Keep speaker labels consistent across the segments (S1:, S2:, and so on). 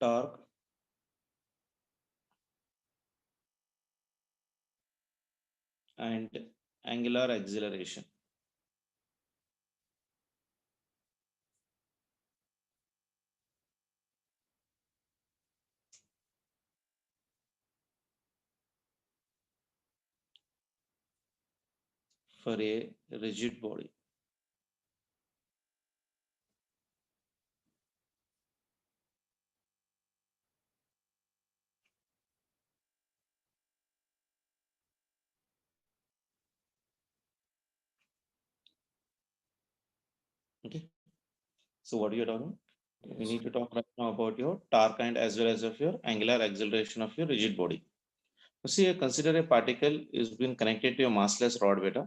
S1: torque and angular acceleration. For a rigid body. Okay. So what are you talking? We need to talk right now about your torque and as well as of your angular acceleration of your rigid body. You see, consider a particle is being connected to a massless rod beta,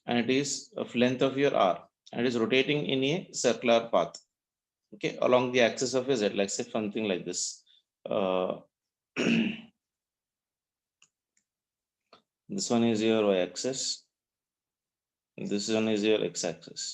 S1: and it is of length of your r, and it is rotating in a circular path. Okay, along the axis of a z, like say something like this. This one is your y-axis. This one is your x-axis.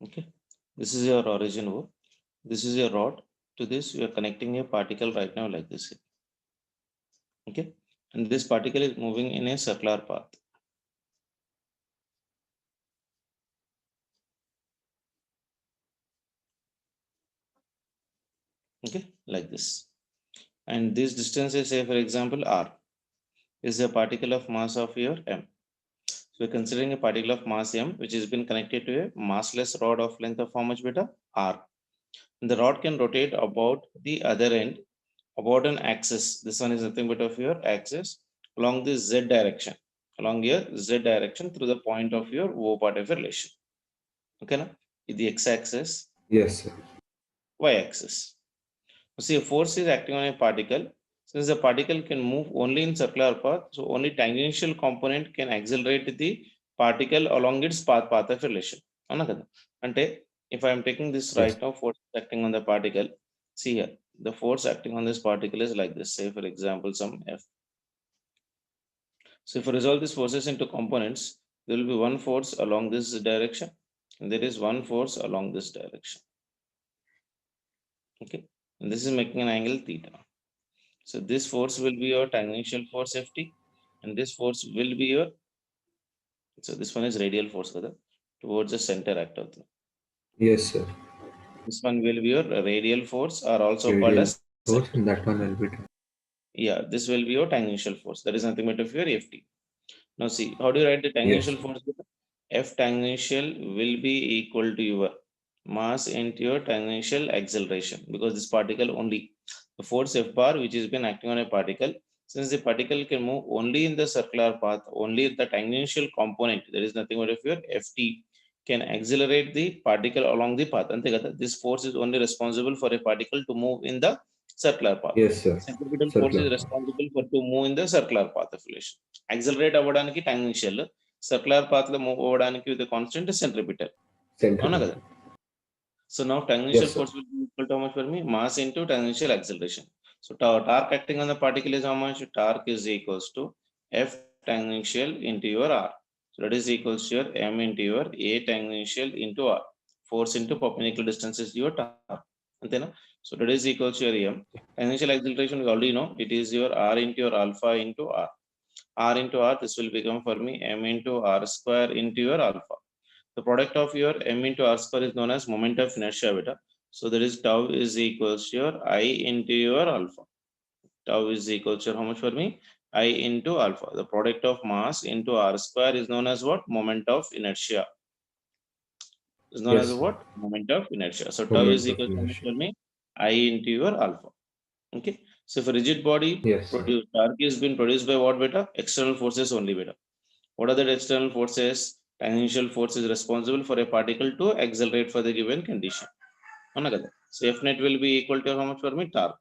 S1: Okay, this is your origin O. This is your rod. To this, you are connecting a particle right now like this. Okay, and this particle is moving in a circular path. Okay, like this. And this distance is, say, for example, r is a particle of mass of your m. So we're considering a particle of mass m, which has been connected to a massless rod of length of how much beta? R. And the rod can rotate about the other end, about an axis. This one is nothing but of your axis along the z direction, along your z direction through the point of your O part of your relation. Okay, now the x-axis,
S2: Yes, sir.
S1: y-axis. See, a force is acting on a particle. Since the particle can move only in circular path, so only tangential component can accelerate the particle along its path of relation. Ante, if I am taking this
S2: Yes.
S1: right now, force acting on the particle, see here, the force acting on this particle is like this. Say, for example, some F. So if I resolve these forces into components, there will be one force along this direction, and there is one force along this direction. Okay, and this is making an angle theta. So this force will be your tangential force Ft, and this force will be your, so this one is radial force kada, towards the center act of the.
S2: Yes, sir.
S1: This one will be your radial force, or also called
S2: Radial
S1: as
S2: force,
S1: center.
S2: and that one will be.
S1: Yeah, this will be your tangential force. That is nothing but of your Ft. Now see, how do you write the
S2: Yes.
S1: tangential force? F tangential will be equal to your mass into your tangential acceleration, because this particle only, the force F bar which has been acting on a particle, since the particle can move only in the circular path, only the tangential component, there is nothing but of your Ft can accelerate the particle along the path. This force is only responsible for a particle to move in the circular path.
S2: Yes, sir.
S1: Centripetal force is
S2: Circular path.
S1: responsible for to move in the circular path of relation. Accelerate అవ్వడానికి tangential, circular path లో move అవ్వడానికి with the constant centripetal. అవునా కదా?
S2: Centripetal.
S1: So now tangential
S2: Yes, sir.
S1: force will be equal to how much for me? Mass into tangential acceleration. So torque acting on the particle is how much? Torque is equals to F tangential into your R. So that is equals to your M into your A tangential into R. Force into perpendicular distance is your torque. Antena? So that is equals to your M. Tangential acceleration we already know. It is your R into your alpha into R. R into R, this will become for me M into R square into your alpha. The product of your m into r square is known as moment of inertia beta. So there is tau is equals to your I into your alpha. Tau is equals to how much for me? I into alpha. The product of mass into r square is known as what? Moment of inertia. Is known as
S2: Yes, sir.
S1: what? Moment of inertia. So tau is
S2: Moment of
S1: equal to how much
S2: inertia.
S1: for me? I into your alpha. Okay. So for rigid body,
S2: Yes, sir.
S1: torque is been produced by what beta? External forces only beta. What are the external forces? Tangential force is responsible for a particle to accelerate for the given condition. అవునా కదా. So F net will be equal to how much for me? Torque.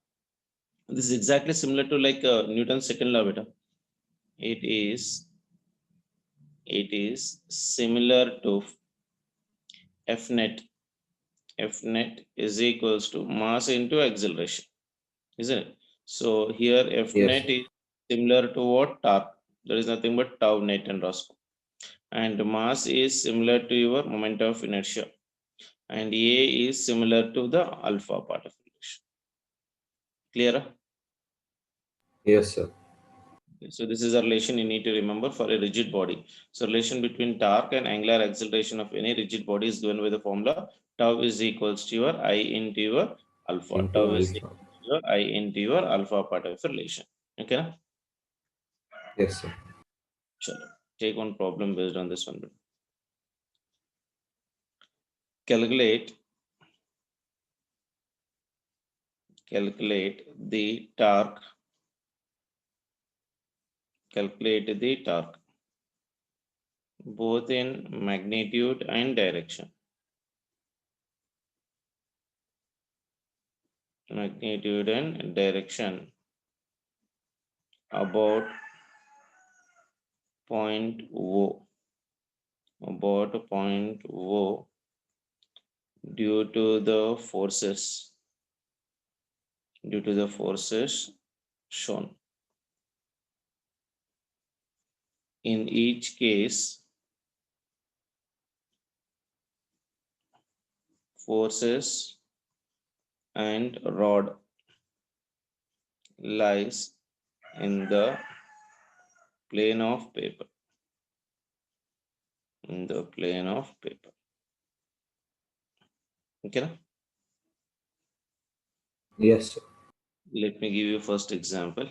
S1: This is exactly similar to like Newton's second law beta. It is similar to F net. F net is equals to mass into acceleration, isn't it? So here F
S2: Yes,
S1: net
S2: sir.
S1: is similar to what? Torque. There is nothing but tau net and Roscoe. And mass is similar to your moment of inertia. And A is similar to the alpha part of relation. Clear?
S2: Yes, sir.
S1: So this is a relation you need to remember for a rigid body. So relation between torque and angular acceleration of any rigid body is given by the formula tau is equals to your I into your alpha. Tau
S2: Into
S1: is
S2: alpha.
S1: equal to your I into your alpha part of the relation. Okay.
S2: Yes, sir.
S1: Chalo. Take one problem based on this one. Calculate the torque. Calculate the torque both in magnitude and direction. Magnitude and direction about point O. About point O due to the forces shown. In each case, forces and rod lies in the plane of paper. In the plane of paper. Okay.
S2: Yes, sir.
S1: Let me give you first example.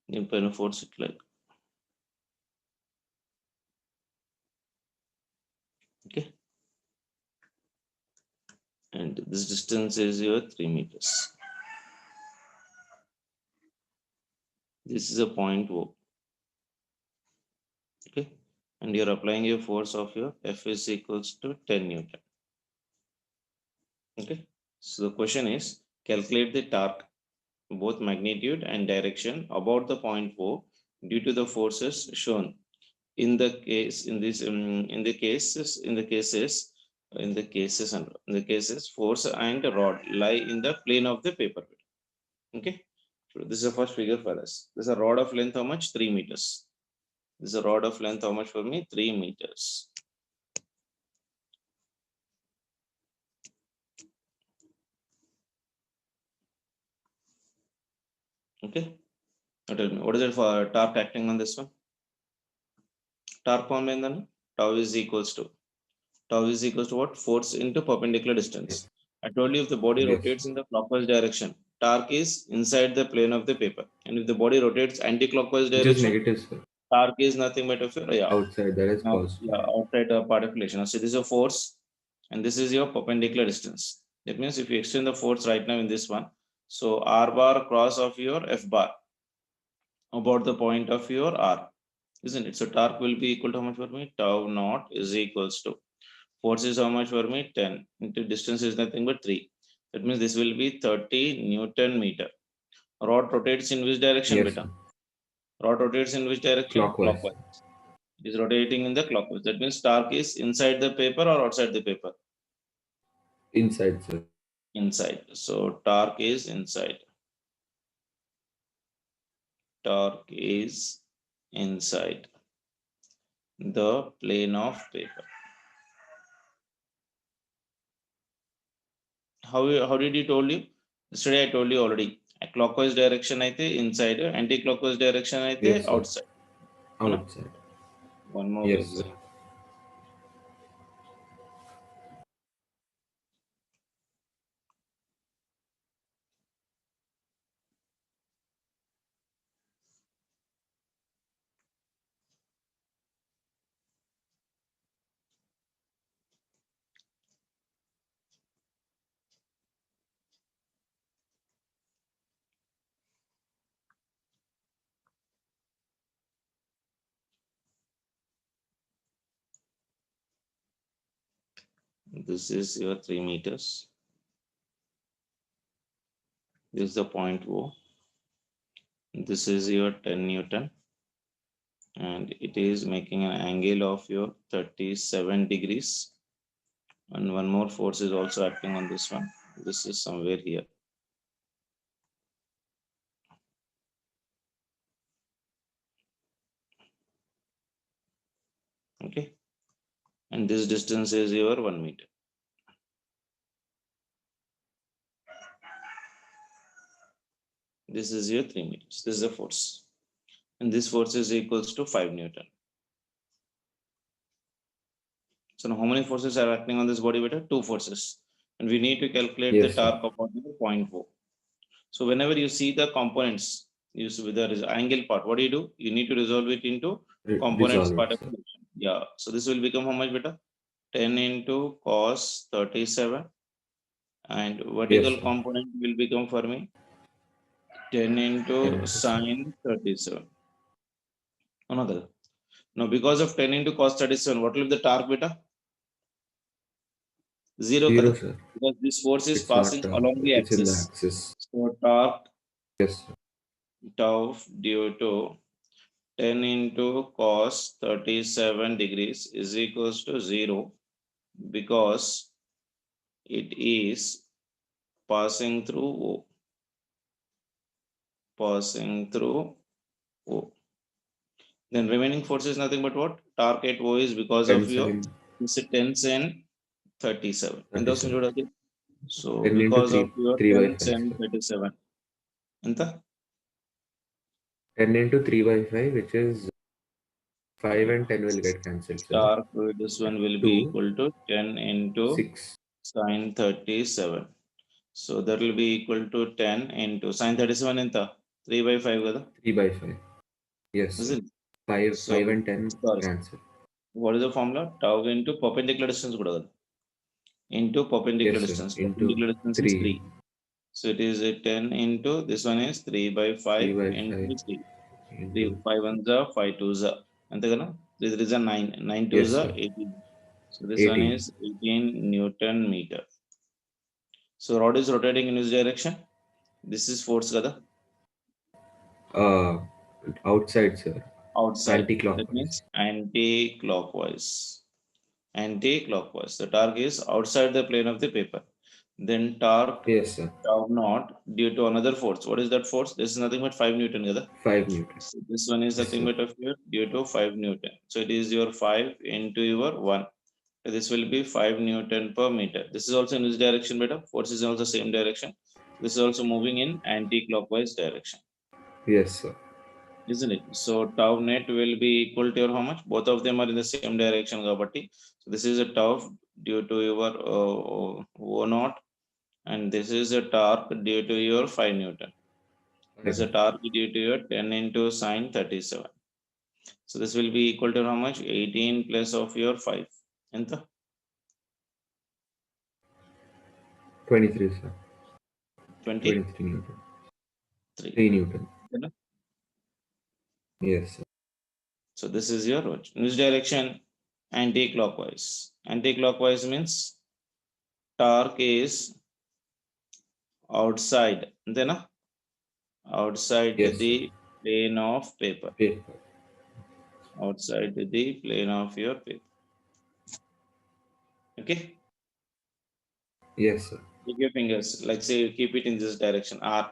S1: In plane of force, it like okay. And this distance is your 3 meters. This is a point O. Okay. And you're applying your force of your F is equals to 10 Newton. Okay. So the question is calculate the torque, both magnitude and direction about the point O due to the forces shown. In the case, in this, in the cases, force and rod lie in the plane of the paper. Okay. So this is the first figure for us. This is a rod of length how much? 3 meters. This is a rod of length how much for me? 3 meters. Okay. Now tell me, what is it for torque acting on this one? Torque form then tau is equals to what? Force into perpendicular distance. I told you if the body
S2: Yes.
S1: rotates in the clockwise direction, torque is inside the plane of the paper. And if the body rotates anti-clockwise
S2: Which is
S1: direction,
S2: negative, sir.
S1: torque is nothing but
S2: Outside, that is positive.
S1: outside part of relation. Now, so this is a force and this is your perpendicular distance. That means if you extend the force right now in this one, so R bar cross of your F bar about the point of your R, isn't it? So torque will be equal to how much for me? Tau naught is equals to force is how much for me? 10 into distance is nothing but 3. That means this will be 30 Newton meter. Rod rotates in which direction,
S2: Yes,
S1: beta?
S2: sir.
S1: Rod rotates in which direction?
S2: Clockwise.
S1: Clockwise. It is rotating in the clockwise. That means torque is inside the paper or outside the paper?
S2: Inside, sir.
S1: Inside. So torque is inside. Torque is inside the plane of paper. How did he told you? Yesterday I told you already. A clockwise direction aithe inside, anti-clockwise direction aithe
S2: Yes, sir.
S1: outside. Huh?
S2: Outside.
S1: One more
S2: Yes, sir.
S1: example. This is your 3 meters. This is the point O. This is your 10 Newton. And it is making an angle of your 37 degrees. And one more force is also acting on this one. This is somewhere here. Okay. And this distance is your 1 meter. This is your 3 meters. This is the force. And this force is equals to 5 Newton. So now how many forces are acting on this body beta? 2 forces. And we need to calculate the
S2: Yes, sir.
S1: torque upon the point O. So whenever you see the components, you see with the angle part, what do? You need to resolve it into components
S2: Resolve
S1: part
S2: it,
S1: of
S2: sir.
S1: the motion. Yeah. So this will become how much beta? 10 into cos 37. And
S2: Yes,
S1: vertical
S2: sir.
S1: component will become for me 10
S2: 10
S1: into
S2: into 7.
S1: sine 37. Another. Now because of 10 into cos 37, what will be the torque beta? 0 kada.
S2: 0, sir.
S1: Because this force is
S2: It's not,
S1: passing along the
S2: it's in the
S1: axis.
S2: axis.
S1: So torque
S2: Yes, sir.
S1: tau due to 10 into cos 37 degrees is equals to 0 because it is passing through O. Passing through O. Then remaining force is nothing but what? Torque at O is because
S2: 10
S1: of your
S2: sine
S1: this is 10 sin 37. And also
S2: 37.
S1: so
S2: 10 into
S1: because of
S2: 3,
S1: your
S2: 3 by
S1: 10
S2: 5,
S1: sin
S2: sir.
S1: 37. Anta?
S2: 10 into 3 by 5, which is 5 and 10 will get cancelled, sir.
S1: Torque with this one will be
S2: 2,
S1: equal to 10 into
S2: 6.
S1: sine 37. So that will be equal to 10 into sine 37 ఎంత 3 by 5 కదా
S2: 3 by 5. Yes,
S1: is
S2: sir.
S1: it?
S2: 5,
S1: So
S2: 5 and 10
S1: sorry,
S2: cancel.
S1: what is the formula? Tau into perpendicular distance కూడా కదా into perpendicular
S2: Yes, sir.
S1: distance.
S2: Into
S1: Perpendicular distance is
S2: 3.
S1: 3. So it is a 10 into this one is 3 by 5
S2: 3 by
S1: into
S2: 5
S1: 3. 3
S2: into.
S1: 5 1s are 5 2s are అంతే కదా there is a 9 9 2s
S2: Yes,
S1: are
S2: sir.
S1: 18. So this one
S2: 18.
S1: is 18 Newton meter. So rod is rotating in which direction? This is force kada
S2: Uh, Outside, sir.
S1: outside. That
S2: Anti-clockwise.
S1: means anti-clockwise. Anti-clockwise. The torque is outside the plane of the paper. Then torque
S2: Yes, sir.
S1: tau naught due to another force. What is that force? This is nothing but 5 Newton. Kada?
S2: 5 Newton.
S1: So this one is
S2: Yes,
S1: nothing
S2: sir.
S1: but of your due to 5 Newton. So it is your 5 into your 1. So this will be 5 Newton per meter. This is also in this direction, beta. Force is also same direction. This is also moving in anti-clockwise direction.
S2: Yes, sir.
S1: Isn't it? So tau net will be equal to your how much? Both of them are in the same direction. Kabatti. So this is a tau due to your O naught, and this is a torque due to your 5 Newton. This is a torque due to your 10 into sine 37. So this will be equal to how much? 18 plus of your 5. Enta?
S2: 23, sir.
S1: 23.
S2: 23 Newton. 3 Newton. Yes, sir.
S1: So this is your rotation. In which direction? Anti-clockwise. Anti-clockwise means torque is outside. Then outside
S2: Yes, sir.
S1: the plane of paper.
S2: Paper.
S1: Outside the plane of your paper. Okay.
S2: Yes, sir.
S1: Take your fingers. Like say you keep it in this direction. R.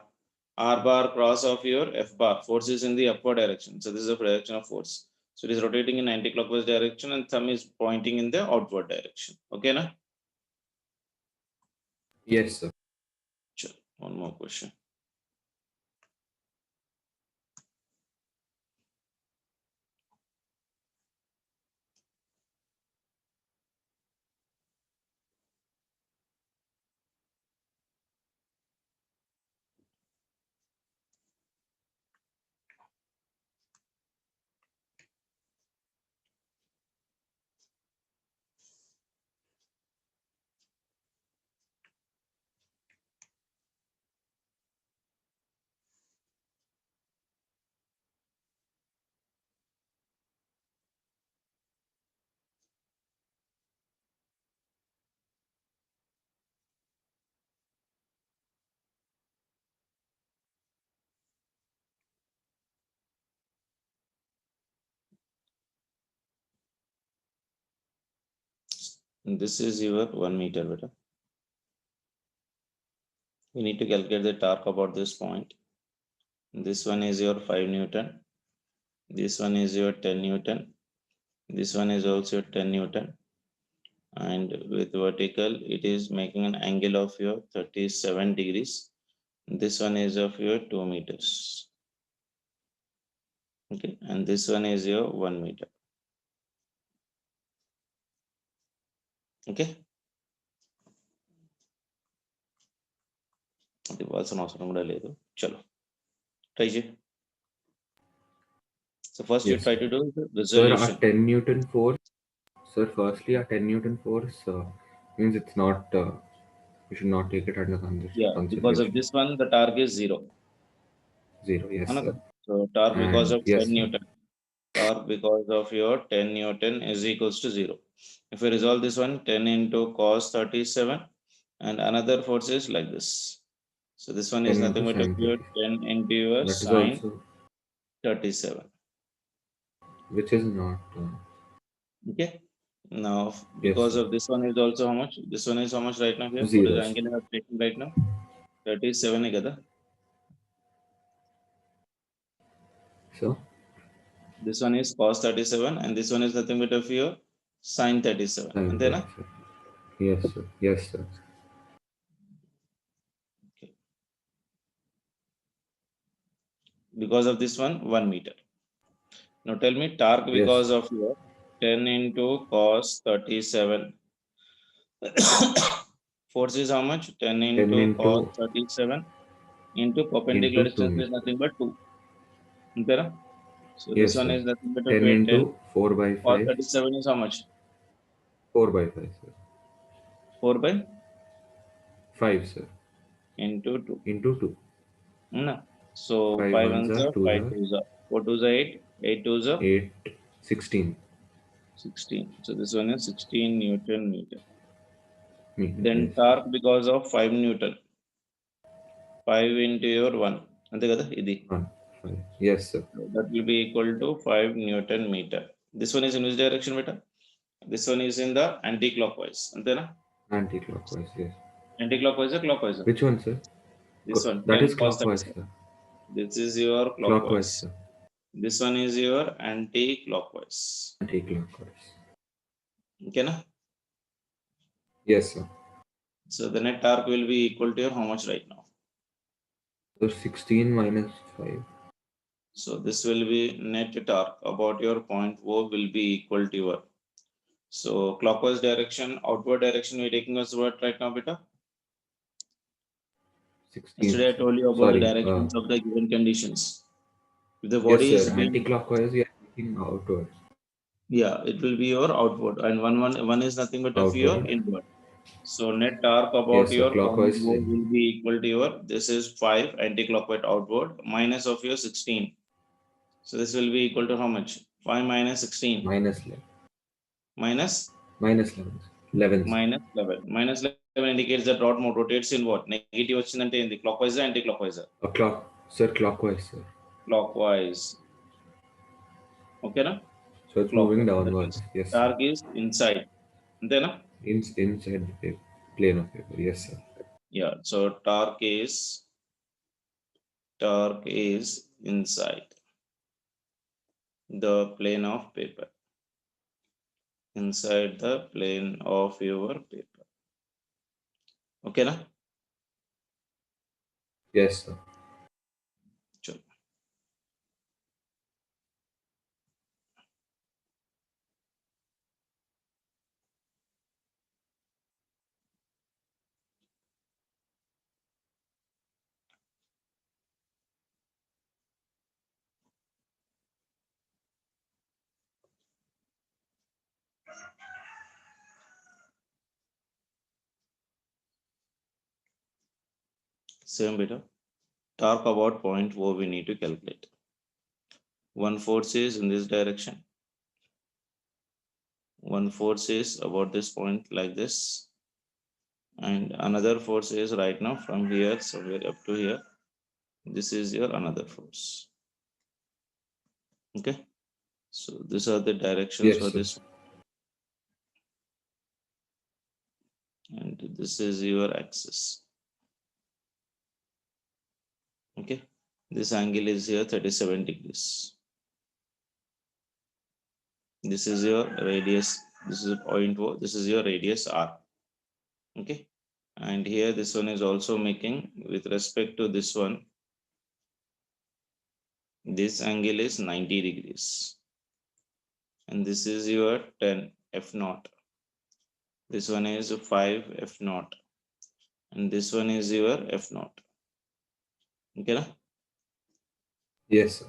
S1: R bar cross of your F bar. Force is in the upward direction. So this is the direction of force. So it is rotating in anti-clockwise direction and thumb is pointing in the outward direction. Okay, na?
S2: Yes, sir.
S1: Sure. One more question. And this is your 1 meter, beta. We need to calculate the torque about this point. This one is your 5 Newton. This one is your 10 Newton. This one is also 10 Newton. And with vertical, it is making an angle of your 37 degrees. This one is of your 2 meters. Okay, and this one is your 1 meter. Okay. అది ఇవ్వాల్సిన అవసరం కూడా లేదు. చలో try చేయి. So first you
S2: Yes,
S1: try
S2: sir.
S1: to do the
S2: Sir, our
S1: resolution.
S2: 10 Newton force. Sir, firstly, our 10 Newton force means it's not. We should not take it under
S1: Yeah, because of
S2: consideration.
S1: this one, the torque is 0.
S2: 0. Yes, sir.
S1: So torque because
S2: And
S1: of
S2: yes,
S1: 10
S2: sir.
S1: Newton. Torque because of your 10 Newton is equals to 0. If we resolve this one, 10 into cos 37, and another force is like this. So this one is
S2: 10
S1: nothing
S2: into
S1: but of
S2: sine
S1: your
S2: 30.
S1: 10 into your
S2: That is
S1: sine
S2: also,
S1: 37.
S2: which is not.
S1: Okay. Now,
S2: Yes,
S1: because
S2: sir.
S1: of this one is also how much? This one is how much right now here? What is
S2: 0,
S1: the
S2: sir.
S1: angle I have taken right now? 37 kada.
S2: So,
S1: This one is cos 37 and this one is nothing but of your sine 37.
S2: sine
S1: Antena?
S2: 37. Yes, sir. Yes, sir.
S1: Okay. Because of this one, 1 meter. Now tell me torque
S2: Yes,
S1: because
S2: sir.
S1: of your 10 into cos 37. Force is how much? 10
S2: 10
S1: into cos
S2: into
S1: 37 into perpendicular
S2: into 2
S1: distance is
S2: meters.
S1: nothing but 2. Antena? So this
S2: Yes,
S1: one
S2: sir.
S1: is nothing but of
S2: 10
S1: your 10.
S2: into 4 by
S1: Cos
S2: 5.
S1: 37 is how much?
S2: 4 by 5, sir.
S1: 4 by
S2: 5, sir.
S1: into 2.
S2: Into 2.
S1: No. So
S2: 5
S1: 5
S2: ones
S1: ones
S2: are
S1: are
S2: 2s
S1: 5
S2: are
S1: twos are 4 twos are 8, 8 twos are
S2: 8, 16
S1: 16. So this one is 16 Newton meter.
S2: meter.
S1: Then
S2: Yes, sir.
S1: torque because of 5 Newton. 5 into your 1. అంతే కదా ఇది.
S2: 1, 5. Yes, sir.
S1: So that will be equal to 5 Newton meter. This one is in which direction, beta? This one is in the anti-clockwise. Antena?
S2: Anti-clockwise, yes.
S1: Anti-clockwise or clockwise?
S2: Which one, sir?
S1: This one,
S2: That
S1: 10
S2: is
S1: cos
S2: clockwise,
S1: 37.
S2: sir.
S1: This is your
S2: Clockwise,
S1: clockwise.
S2: sir.
S1: This one is your anti-clockwise.
S2: Anti-clockwise.
S1: Okay, na?
S2: Yes, sir.
S1: So the net torque will be equal to your how much right now?
S2: So 16 minus 5.
S1: So this will be net torque about your point O will be equal to your. So clockwise direction, outward direction we're taking as what right now, beta?
S2: 16,
S1: Yesterday I
S2: sir.
S1: told you about the
S2: Sorry.
S1: directions of the given conditions. If the
S2: Yes,
S1: body
S2: sir.
S1: is being,
S2: Anti-clockwise, we are looking outwards.
S1: yeah, it will be your outward, and one is nothing but of your
S2: Outward.
S1: inward. So net torque about
S2: Yes, sir.
S1: your point
S2: Clockwise is
S1: O
S2: in.
S1: will be equal to your, this is 5 anti-clockwise outward minus of your 16. So this will be equal to how much? 5 minus 16
S2: Minus 11.
S1: minus
S2: Minus 11. 11, sir.
S1: minus 11. Minus 11 indicates that rod mode rotates in what? Negative వచ్చిందంటే ఏంది? Clockwise or anti-clockwise?
S2: Sir, clockwise, sir.
S1: Clockwise. Okay, na?
S2: So it's moving
S1: Clockwise. That
S2: downwards.
S1: means
S2: Yes, sir.
S1: torque is inside. అంతేనా?
S2: Inside the paper, plane of paper. Yes, sir.
S1: Yeah. So torque is inside the plane of paper. Inside the plane of your paper. Okay, na?
S2: Yes, sir.
S1: Sure. Same beta. Torque about point O we need to calculate. One force is in this direction. One force is about this point like this. And another force is right now from here somewhere up to here. This is your another force. Okay. So these are the directions
S2: Yes,
S1: for
S2: sir.
S1: this. and this is your axis. Okay, this angle is here 37 degrees. This is your radius, this is point O, this is your radius r. Okay, and here this one is also making with respect to this one, this angle is 90 degrees, and this is your 10 f naught, this one is 5 f naught, and this one is your f naught. Okay na?
S2: Yes, sir.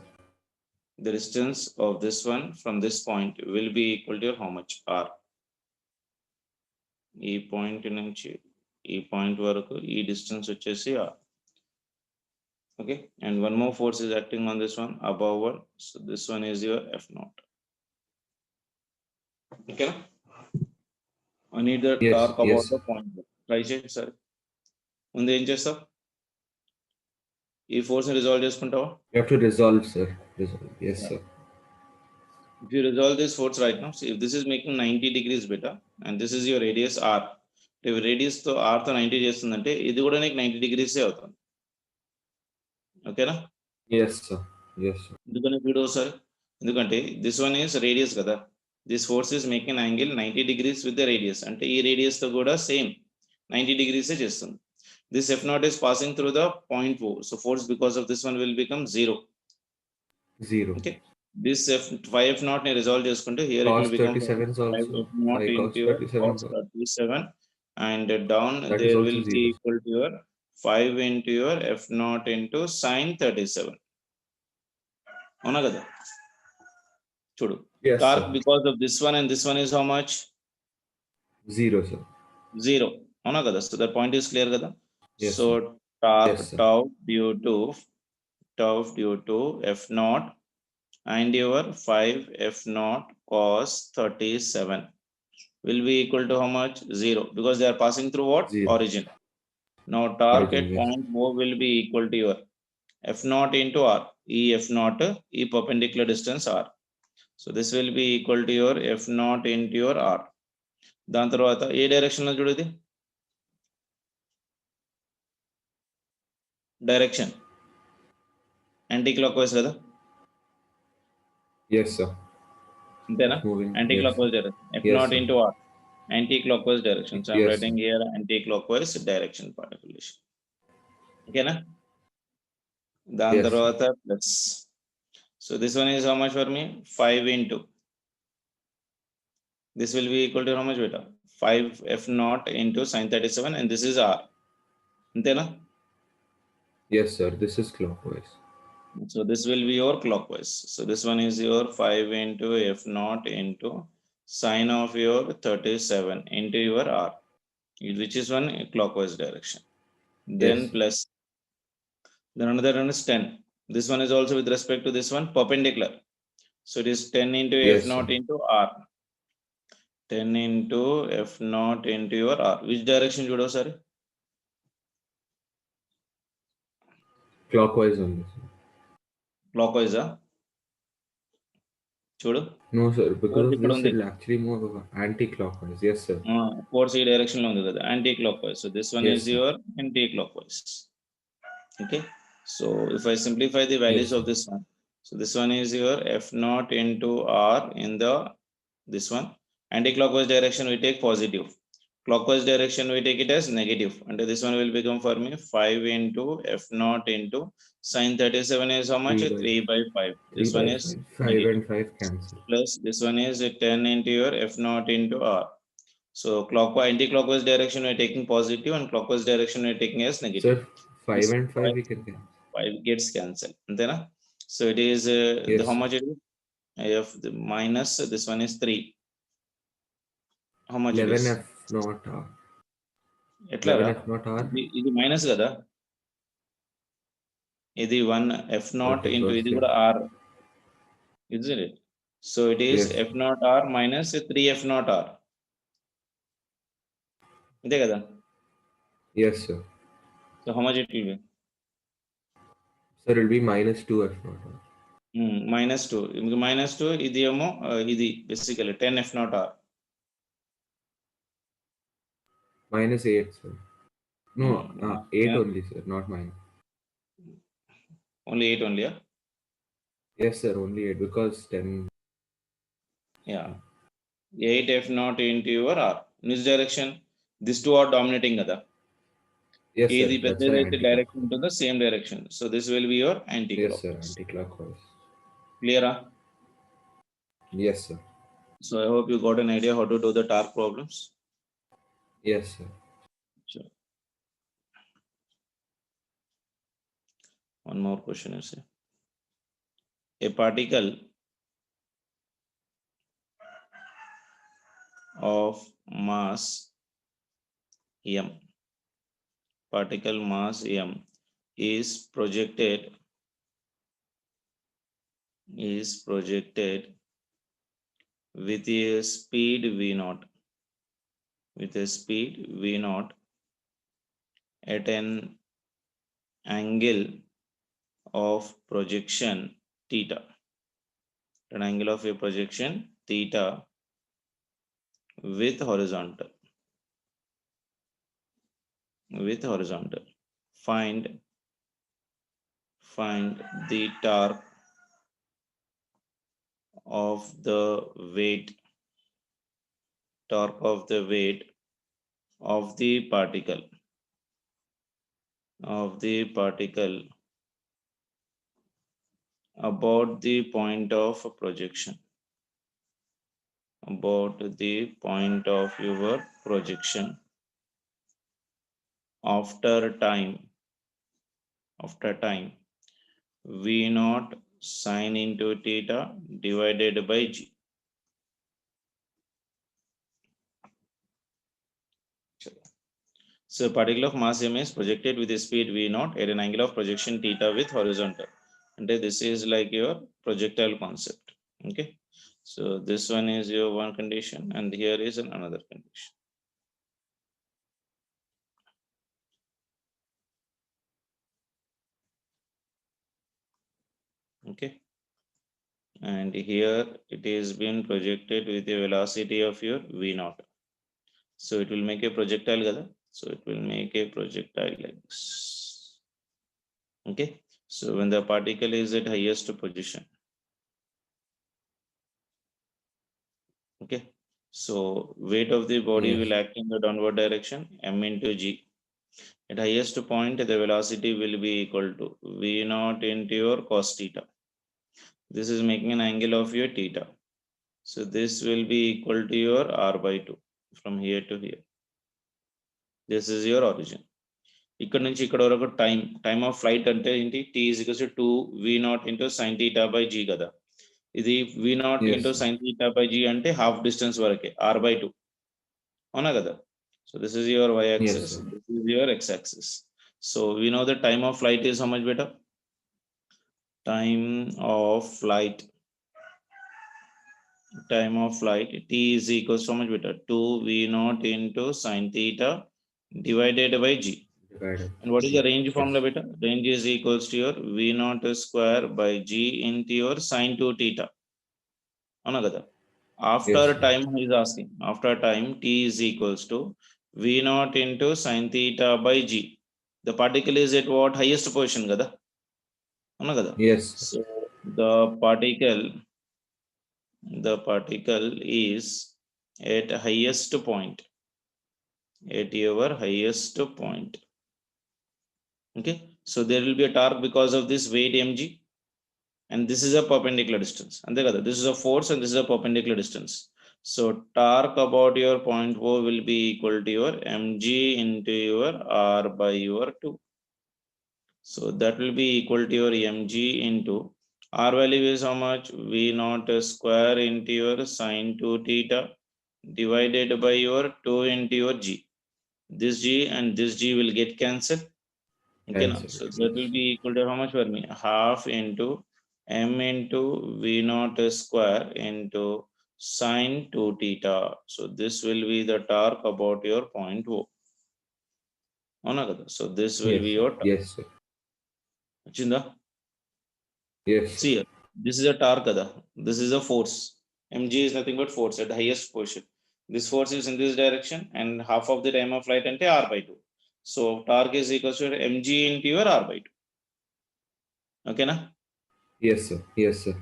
S1: The distance of this one from this point will be equal to how much r. ఈ point నుంచి ఈ point వరకు ఈ distance వచ్చేసి r. Okay, and one more force is acting on this one above one, so this one is your f naught. Okay, I need the
S2: Yes,
S1: torque about
S2: yes.
S1: the point. Try చేయండి సరే. ముందు ఏం చేస్తావు, ఈ force ని resolve చేసుకుంటావా?
S2: You have to resolve, sir. Resolve. Yes, sir.
S1: If you resolve this force right now, see if this is making 90 degrees beta and this is your radius r, if radius తో r తో 90 చేస్తుందంటే ఇది కూడా నీకు 90 degrees అవుతుంది. ఓకేనా?
S2: Yes, sir. Yes, sir.
S1: ఎందుకని video sir, ఎందుకంటే దిస్ వన్ ఈస్ రేడియస్ కదా, this force is making angle 90 degrees with the radius, అంటే ఈ రేడియస్ తో కూడా సేమ్ 90 degrees చేస్తుంది. This f naught is passing through the point O, so force because of this one will become 0.
S2: 0.
S1: Okay, this 5 f naught ని resolve చేసుకుంటే here it
S2: Cos
S1: will become
S2: 37 is
S1: 5
S2: also
S1: f naught
S2: 5 cos
S1: into your
S2: 37.
S1: cos 37, and down
S2: That is
S1: there
S2: also
S1: will be
S2: 0.
S1: equal to your 5 into your f naught into sin 37. అవునా కదా? చూడు,
S2: Yes,
S1: torque
S2: sir.
S1: because of this one and this one is how much?
S2: 0, sir.
S1: 0. అవునా కదా? So that point is clear కదా?
S2: Yes,
S1: So
S2: sir.
S1: torque
S2: Yes, sir.
S1: tau due to f naught and your 5 f naught cos 37 will be equal to how much? 0, because they are passing through what?
S2: 0.
S1: Origin. Now torque
S2: Origin,
S1: at
S2: yes.
S1: point O will be equal to your f naught into r, e f naught, e perpendicular distance r. So this will be equal to your f naught into your r. దాని తర్వాత ఏ direction లో చూడేది, direction anticlockwise కదా,
S2: Yes, sir.
S1: అంతేనా?
S2: It's moving.
S1: Anti
S2: Yes,
S1: clock
S2: sir.
S1: Wise direction, F
S2: Yes,
S1: not
S2: sir.
S1: Into R, anticlockwise direction. So I'm
S2: Yes, sir.
S1: Writing here anticlockwise direction particulation. ఓకేనా? దాని
S2: Yes, sir.
S1: తర్వాత plus, so this one is how much for me? 5 into this will be equal to how much beta? 5 f naught into sin 37, and this is r. అంతేనా?
S2: Yes, sir. This is clockwise.
S1: So this will be your clockwise. So this one is your 5 into f naught into sine of your 37 into your r, which is one clockwise direction. Then
S2: Yes, sir.
S1: plus, then another one is 10. This one is also with respect to this one perpendicular. So it is 10 into
S2: Yes,
S1: f naught
S2: sir.
S1: into r. 10 into f naught into your r. Which direction judo sir?
S2: Clockwise only, sir.
S1: Clockwise ah? చూడు,
S2: No, sir. Because
S1: force
S2: of
S1: ఇక్కడ
S2: this,
S1: ఉంది,
S2: it will actually move anti-clockwise. Yes, sir.
S1: Force ఈ direction లో ఉంది కదా, anti clock wise. So this one
S2: Yes,
S1: is
S2: sir.
S1: Your anti clock wise. Okay, so if I simplify the values
S2: Yes,
S1: of
S2: sir.
S1: this one, so this one is your f naught into r in the this one. Anti-clockwise direction we take positive, clockwise direction we take it as negative, and this one will become for me 5 into f naught into sin 37 is how much?
S2: 3 by
S1: 3 by 5.
S2: 3
S1: This
S2: by
S1: one is
S2: 5. 5
S1: negative,
S2: and 5 cancel.
S1: plus this one is 10 into your f naught into r. So clockwise, anti-clockwise direction we are taking positive, and clockwise direction we are taking as negative.
S2: Sir, 5
S1: This
S2: and 5
S1: 5
S2: we can cancel.
S1: 5 gets cancelled. Antena? So it is
S2: Yes,
S1: how
S2: sir.
S1: much it is? F the minus this one is 3. How much it
S2: 11
S1: is?
S2: f not r.
S1: ఎట్లా
S2: 11
S1: రా?
S2: f not r.
S1: ఇది minus కదా, ఇది 1 f naught
S2: Okay,
S1: into ఇది
S2: firstly.
S1: కూడా r, isn't it? So it is
S2: Yes,
S1: f naught r minus 3 f naught r. అంతే కదా?
S2: yes, sir.
S1: So how much it will be?
S2: Sir, it will be minus 2 f not r.
S1: Minus 2. Minus 2 ఇది ఏమో ఇది basically 10 f naught r.
S2: -8, sir. No,
S1: No,
S2: 8
S1: 10,
S2: only, sir, not mine.
S1: only 8 only, yeah?
S2: Yes, sir, only 8 because 10.
S1: Yeah. 8 F naught into your R. In which direction? These two are dominating కదా.
S2: Yes,
S1: ఏది
S2: sir, that's why
S1: పెద్దదైతే direction
S2: anti-clockwise.
S1: ఉంటుందో same direction. So this will be your anti
S2: Yes,
S1: clock
S2: sir,
S1: wise.
S2: anti-clockwise.
S1: Clear?
S2: Yes, sir.
S1: So I hope you got an idea how to do the torque problems.
S2: Yes, sir.
S1: Sure. One more question is a particle of mass m, particle mass m is projected with a speed v naught, with a speed v naught at an angle of projection theta, an angle of a projection theta with horizontal, find the torque of the weight of the particle about the point of projection, about the point of your projection after time v naught sine into theta divided by g. So particle of mass m is projected with a speed v naught at an angle of projection theta with horizontal. And this is like your projectile concept. Okay. So this one is your one condition, and here is another condition. Okay. And here it is been projected with a velocity of your v naught. So it will make a projectile gather. So it will make a projectile like this. Okay. So when the particle is at highest position. Okay. So weight of the body
S2: Yes,
S1: will act in the downward direction, m into g. At highest point, the velocity will be equal to v naught into your cos theta. This is making an angle of your theta. So this will be equal to your r by 2 from here to here. This is your origin. ఇక్కడ నుంచి ఇక్కడ వరకు time of flight అంటే ఏంటి? t is equal to 2 v naught into sin theta by g కదా. ఇది v naught
S2: yes,
S1: into
S2: sir.
S1: sin theta by g అంటే half distance వరకే r by 2. అవునా కదా? So this is your y
S2: Yes,
S1: axis,
S2: sir.
S1: this is your x axis. So we know the time of flight is how much better? Time of flight t is equals to how much better? 2 v naught into sin theta divided by g.
S2: Divided.
S1: And what is the range
S2: Yes.
S1: formula beta? Range is equals to your v naught square by g into your sin 2 theta. అవునా కదా? After
S2: Yes, sir.
S1: time he is asking, after time t is equals to v naught into sin theta by g. The particle is at what? Highest position kada. అవునా కదా?
S2: Yes, sir.
S1: So the particle is at highest point, at your highest point. Okay, so there will be a torque because of this weight mg, and this is a perpendicular distance. And this is a force and this is a perpendicular distance. So torque about your point O will be equal to your mg into your r by your 2. So that will be equal to your mg into r value is how much? V naught square into your sin 2 theta divided by your 2 into your g. This g and this g will get cancelled. Okay, now
S2: Cancel
S1: so
S2: it.
S1: that
S2: Yes,
S1: will
S2: sir.
S1: be equal to how much for me? Half into m into v naught square into sin 2 theta. So this will be the torque about your point O. So this will
S2: Yes,
S1: be
S2: sir.
S1: your torque.
S2: Yes, sir.
S1: Chinda?
S2: Yes, sir.
S1: See here, this is a torque. This is a force. Mg is nothing but force at the highest position. This force is in this direction, and half of the time of flight ante r by 2. So torque is equal to mg into your r by 2. Okay na?
S2: Yes, sir. Yes, sir.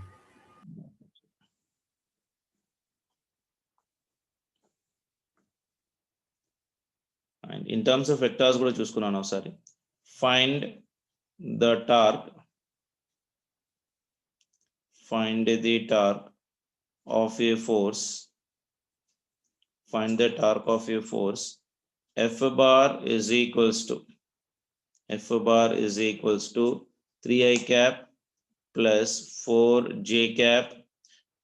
S1: And in terms of vectors కూడా చూసుకున్నాను ఒకసారి. Find the torque of a force. Find the torque of a force. F bar is equals to 3i cap plus 4j cap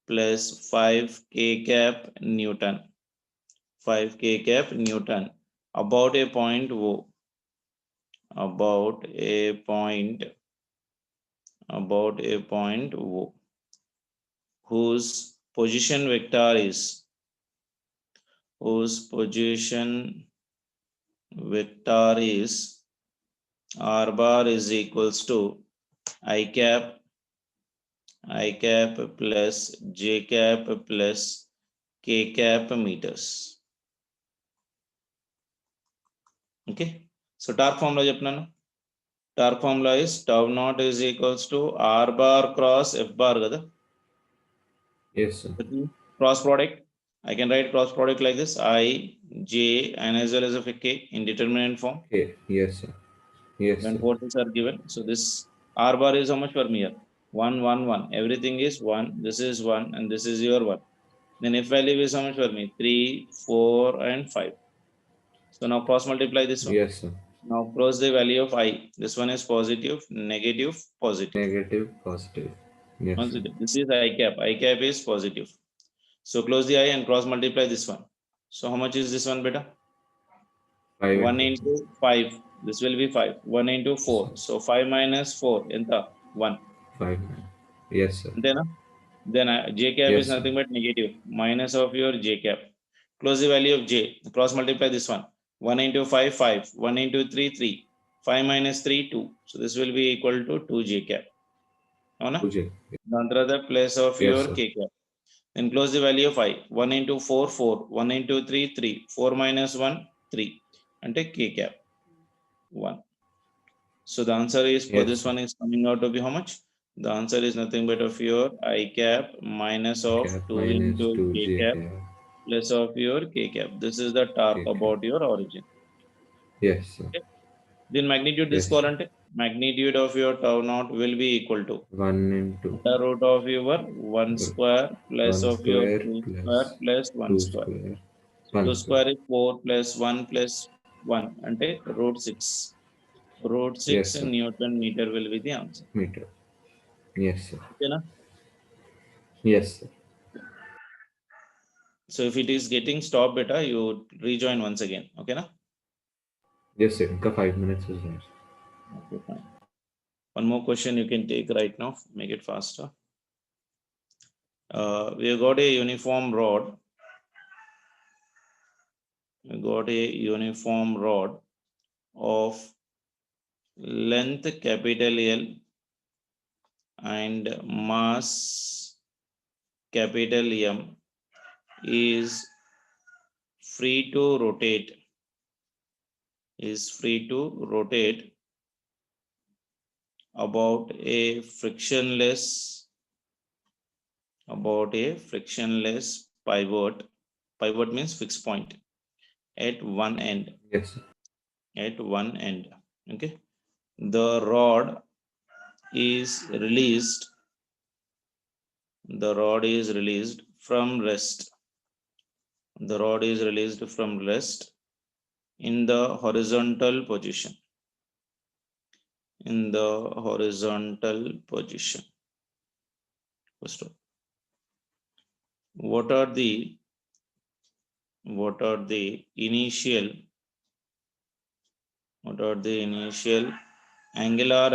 S1: plus 5k cap Newton. 5k cap Newton about a point O. About a point O, whose position vector is r bar is equals to i cap plus j cap plus k cap meters. Okay, so torque formula చెప్తున్నాను. Torque formula is tau naught is equals to r bar cross f bar కదా.
S2: Yes, sir.
S1: Cross product, I can write cross product like this, I, j, and as well as of a k in determinant form.
S2: Okay. Yes, sir. Yes,
S1: When
S2: sir.
S1: forces are given. So this r bar is how much for me here? 1, 1, 1. Everything is 1. This is 1, and this is your 1. Then f value is how much for me? 3, 4, and 5. So now cross multiply this one.
S2: Yes, sir.
S1: Now cross the value of I. This one is positive, negative, positive.
S2: Negative, positive. Yes, sir.
S1: Positive. This is I cap. I cap is positive. So close the I and cross multiply this one. So how much is this one, beta?
S2: 5
S1: 1
S2: into
S1: into 5. This will be 5. 1 into 4. So 5 minus 4. Enta? 1.
S2: 5. Yes, sir.
S1: Then j cap
S2: Yes,
S1: is
S2: sir.
S1: nothing but negative. Minus of your j cap. Close the value of j. Cross multiply this one. 1 into 5, 5. 1 into 3, 3. 5 minus 3, 2. So this will be equal to 2 j cap. Avuna?
S2: 2J.
S1: The place of
S2: Yes,
S1: your
S2: sir.
S1: k cap. Then close the value of I. 1 into 4, 4. 1 into 3, 3. 4 minus 1, 3. Ante k cap. 1. So the answer is for
S2: Yes,
S1: this
S2: sir.
S1: one is coming out to be how much? The answer is nothing but of your I cap minus of
S2: Cap
S1: 2
S2: minus
S1: into k
S2: 2J
S1: cap
S2: cap.
S1: plus of your k cap. This is the torque
S2: K cap.
S1: about your origin.
S2: Yes, sir.
S1: Okay. Then magnitude this
S2: Yes, sir.
S1: column, magnitude of your tau naught will be equal to
S2: 1 into
S1: under root of your 1 square plus
S2: 1
S1: of your
S2: square
S1: 2
S2: plus
S1: square plus 1
S2: 2
S1: square.
S2: square.
S1: So
S2: 1
S1: 2
S2: square.
S1: square is 4 plus 1 plus 1 ante root 6. Root 6
S2: Yes, sir.
S1: Newton meter will be the answer.
S2: Meter. Yes, sir.
S1: Okay, na?
S2: Yes, sir.
S1: So if it is getting stopped beta, you rejoin once again. Okay, na?
S2: Yes, sir. ఇంకా 5 minutes is there.
S1: Okay, fine. One more question you can take right now. Make it faster. We have got a uniform rod. We got a uniform rod of length capital L and mass capital M is free to rotate. About a frictionless pivot. Pivot means fixed point at one end.
S2: Yes, sir.
S1: Okay. The rod is released from rest. The rod is released from rest in the horizontal position. What are the initial angular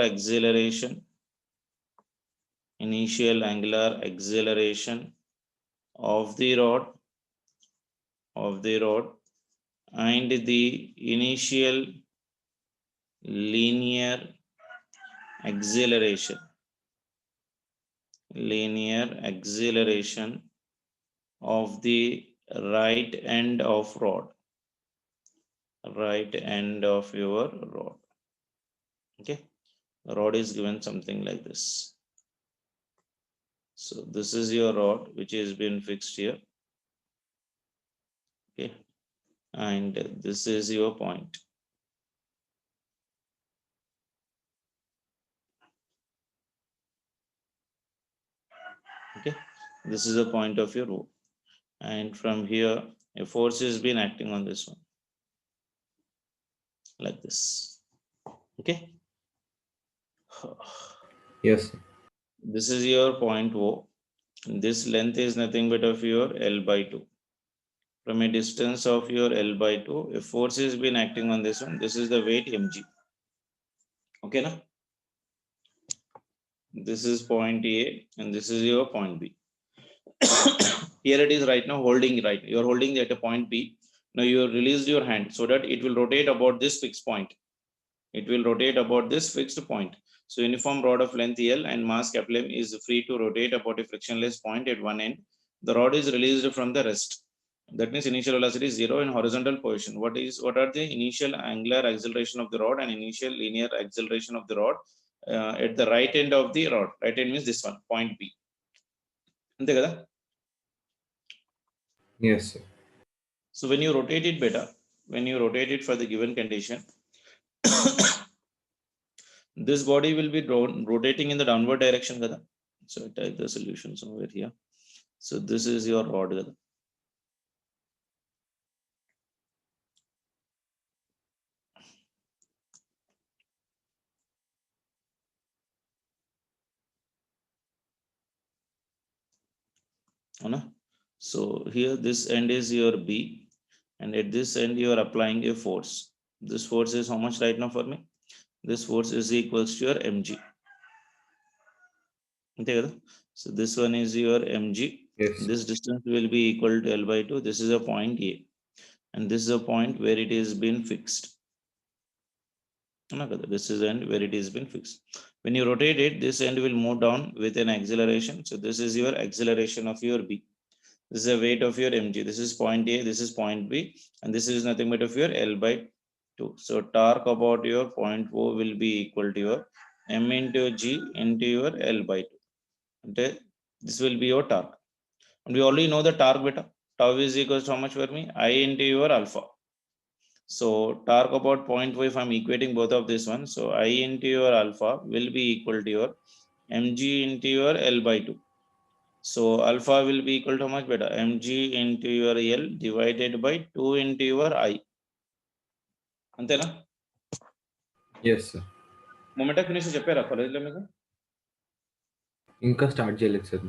S1: acceleration of the rod and the initial linear acceleration of the right end of rod, right end of your rod. Okay, the rod is given something like this. So this is your rod which has been fixed here. Okay, and this is your point. Okay, this is the point of your rope, and from here a force has been acting on this one like this. Okay,
S2: Yes, sir.
S1: this is your point O. This length is nothing but of your L by 2. From a distance of your L by 2, a force has been acting on this one. This is the weight mg. Okay, now this is point A and this is your point B. Here it is right now holding, right? You are holding at a point B. Now you have released your hand so that it will rotate about this fixed point. It will rotate about this fixed point. So uniform rod of length L and mass capital M is free to rotate about a frictionless point at one end. The rod is released from the rest. That means initial velocity is 0 in horizontal position. What are the initial angular acceleration of the rod and initial linear acceleration of the rod at the right end of the rod? Right end means this one, point B. అంతే కదా?
S2: Yes, sir.
S1: So when you rotate it better, when you rotate it for the given condition, this body will be rotating in the downward direction kada. So I type the solution somewhere here. So this is your rod kada. So here this end is your B, and at this end you are applying a force. This force is how much right now for me? This force is equals to your mg. So this one is your mg.
S2: Yes, sir.
S1: This distance will be equal to L by 2. This is a point A, and this is a point where it is been fixed. This is end where it is been fixed. When you rotate it, this end will move down with an acceleration. So this is your acceleration of your B. This is the weight of your mg. This is point A, this is point B, and this is nothing but of your L by 2. So torque about your point O will be equal to your m into g into your L by 2. Okay, this will be your torque. And we already know the torque beta. Tau is equals to how much for me? I into your alpha. So torque about point O, if I'm equating both of this one, so I into your alpha will be equal to your mg into your L by 2. So alpha will be equal to how much beta? Mg into your L divided by 2 into your I. అంతేనా?
S2: Yes, sir.
S1: Moment of inertia చెప్పారా కాలేజ్లో మీకు?
S2: ఇంకా start చేయలేదు sir.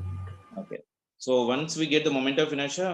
S1: Okay. So once we get the moment of inertia,